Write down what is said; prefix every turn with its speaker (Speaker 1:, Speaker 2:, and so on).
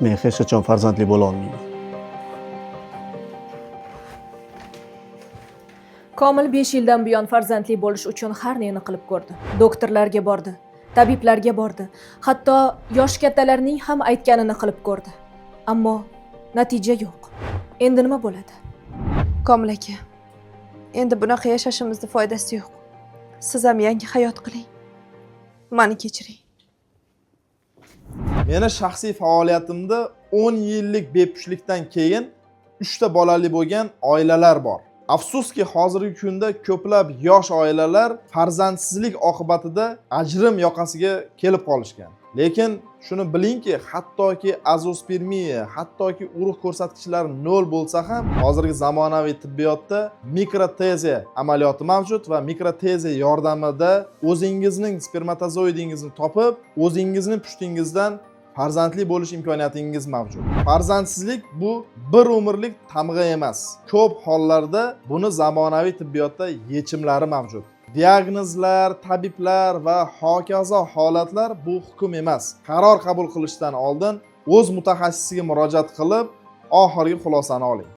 Speaker 1: Men hech qachon farzandli bo'la olmayman.
Speaker 2: Komil 5 yildan buyon farzandli bo'lish uchun har neni qilib ko'rdi. Doktorlarga bordi, tabiblarga bordi, hatto yosh kattalarning ham aytganini qilib ko'rdi. Ammo natija yo'q. Endi nima bo'ladi?
Speaker 3: Komil aka, endi bunaqa yashashimizda foydasi yo'q. Siz ham yangi hayot qiling. Meni kechiring.
Speaker 4: Meni shaxsiy faoliyatimda 10 yillik bepushtlikdan keyin 3 ta bolali bo'lgan oilalar bor. Afsuski hozirgi kunda ko'plab yosh oilalar farzandsizlik oqibatida ajrim yoqasiga kelib qolishgan. Lekin shuni bilingki, hattoki azospermiya, hattoki urug' ko'rsatkichlari 0 bo'lsa ham, hozirgi zamonaviy tibbiyotda mikroteziya amaliyoti mavjud va mikroteziya yordamida o'zingizning spermatozoidingizni topib, o'zingizning pushtingizdan farzandli bo'lish imkoniyatingiz mavjud. Farzandsizlik bu bir umrlik tamg'a emas. Ko'p hollarda buni zamonaviy tibbiyotda yechimlari mavjud. Diagnozlar, tabiblar va hokazo holatlar bu hukm emas. Qaror qabul qilishdan oldin o'z mutaxassisiga murojaat qilib, oxirgi xulosani oling.